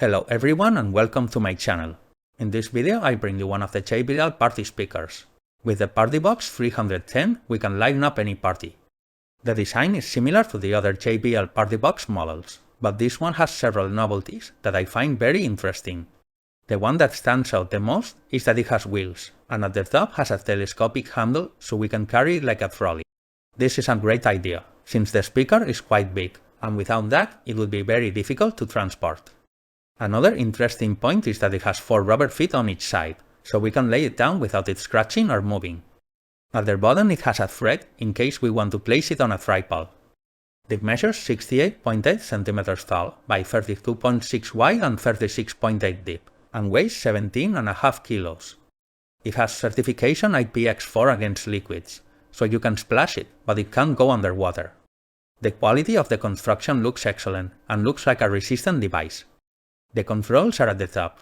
Hello everyone and welcome to my channel. In this video I bring you one of the JBL party speakers. With the Partybox 310 we can lighten up any party. The design is similar to the other JBL Partybox models, but this one has several novelties that I find very interesting. The one that stands out the most is that it has wheels, and at the top has a telescopic handle so we can carry it like a trolley. This is a great idea, since the speaker is quite big, and without that it would be very difficult to transport. Another interesting point is that it has 4 rubber feet on each side, so we can lay it down without it scratching or moving. At the bottom it has a thread in case we want to place it on a tripod. It measures 68.8 cm tall by 32.6 wide and 36.8 deep, and weighs 17.5 kilos. It has certification IPX4 against liquids, so you can splash it, but it can't go underwater. The quality of the construction looks excellent and looks like a resistant device. The controls are at the top.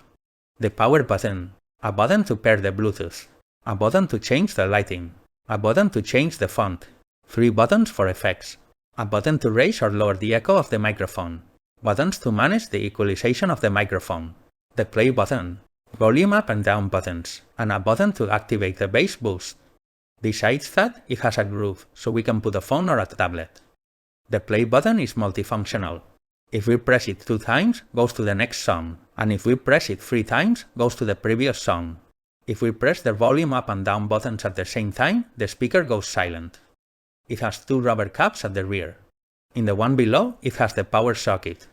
The power button, a button to pair the Bluetooth, a button to change the lighting, a button to change the font, 3 buttons for effects, a button to raise or lower the echo of the microphone, buttons to manage the equalization of the microphone, the play button, volume up and down buttons, and a button to activate the bass boost. Besides that, it has a groove, so we can put a phone or a tablet. The play button is multifunctional. If we press it 2 times, goes to the next song, and if we press it 3 times, goes to the previous song. If we press the volume up and down buttons at the same time, the speaker goes silent. It has 2 rubber caps at the rear. In the one below, it has the power socket.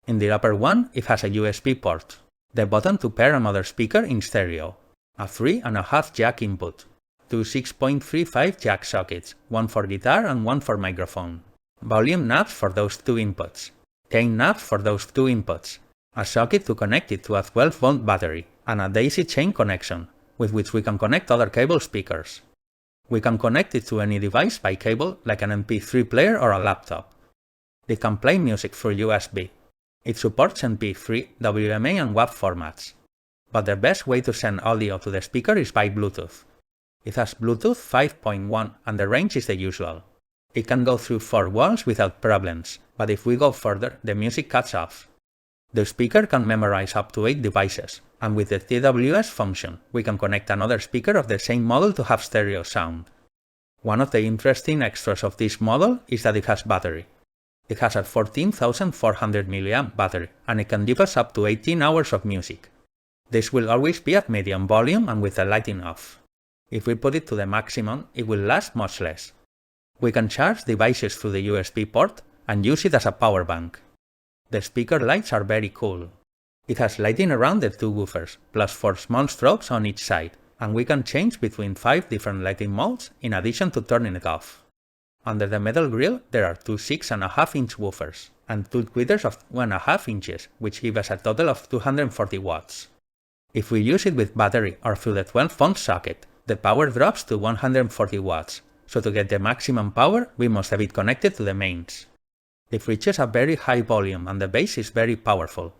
In the upper one, it has a USB port, the button to pair another speaker in stereo, a 3.5 jack input, 2 6.35 jack sockets, one for guitar and one for microphone, volume knobs for those 2 inputs, 10 knobs for those 2 inputs, a socket to connect it to a 12-volt battery, and a daisy chain connection, with which we can connect other cable speakers. We can connect it to any device by cable like an MP3 player or a laptop. It can play music through USB. It supports MP3, WMA and WAV formats. But the best way to send audio to the speaker is by Bluetooth. It has Bluetooth 5.1 and the range is the usual. It can go through 4 walls without problems, but if we go further, the music cuts off. The speaker can memorize up to 8 devices, and with the TWS function, we can connect another speaker of the same model to have stereo sound. One of the interesting extras of this model is that it has battery. It has a 14,400 mAh battery, and it can give us up to 18 hours of music. This will always be at medium volume and with the lighting off. If we put it to the maximum, it will last much less. We can charge devices through the USB port and use it as a power bank. The speaker lights are very cool. It has lighting around the 2 woofers, plus 4 small strobes on each side, and we can change between 5 different lighting modes in addition to turning it off. Under the metal grille there are 2 6.5-inch woofers, and 2 tweeters of 1.5 inches, which give us a total of 240 watts. If we use it with battery or through the 12-volt socket, the power drops to 140 watts. So to get the maximum power, we must have it connected to the mains. It reaches a very high volume and the bass is very powerful.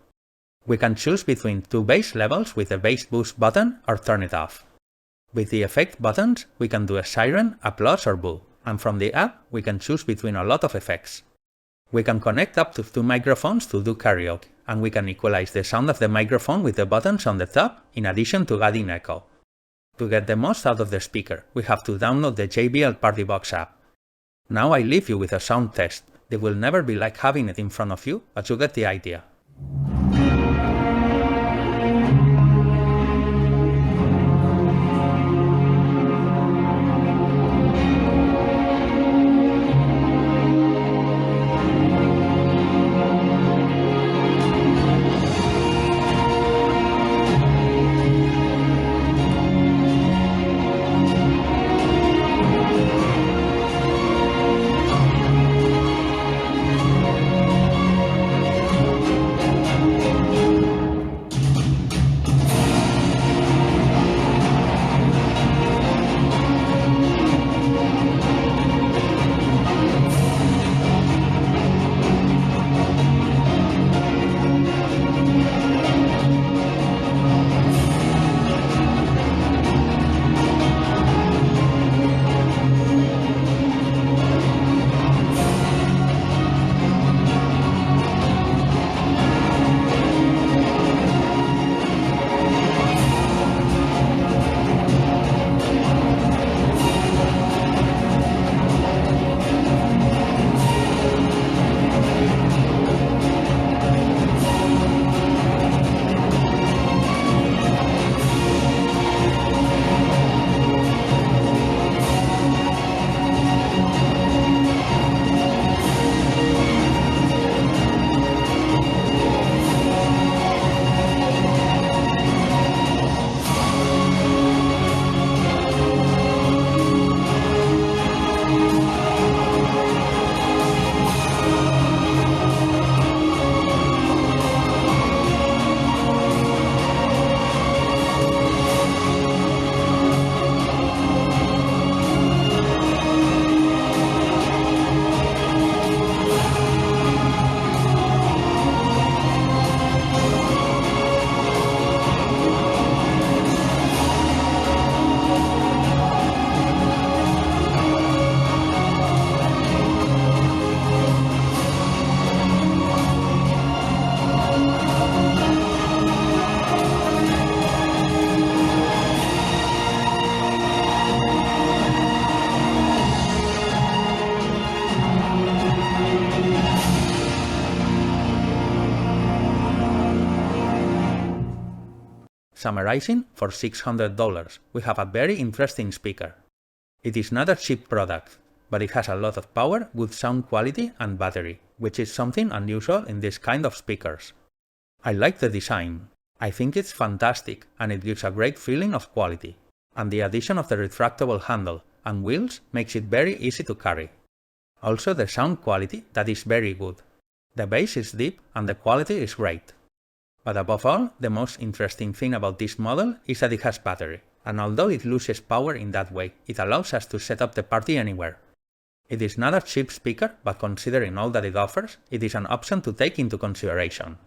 We can choose between 2 bass levels with the bass boost button or turn it off. With the effect buttons, we can do a siren, applause or boo, and from the app, we can choose between a lot of effects. We can connect up to 2 microphones to do karaoke, and we can equalize the sound of the microphone with the buttons on the top in addition to adding echo. To get the most out of the speaker, we have to download the JBL Partybox app. Now I leave you with a sound test. It will never be like having it in front of you, but you get the idea. Summarizing, for $600, we have a very interesting speaker. It is not a cheap product, but it has a lot of power, good sound quality and battery, which is something unusual in this kind of speakers. I like the design. I think it's fantastic and it gives a great feeling of quality. And the addition of the retractable handle and wheels makes it very easy to carry. Also the sound quality, that is very good. The bass is deep and the quality is great. But above all, the most interesting thing about this model is that it has battery, and although it loses power in that way, it allows us to set up the party anywhere. It is not a cheap speaker, but considering all that it offers, it is an option to take into consideration.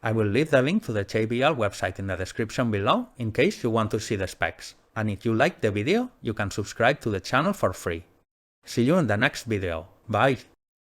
I will leave the link to the JBL website in the description below in case you want to see the specs. And if you liked the video, you can subscribe to the channel for free. See you in the next video. Bye!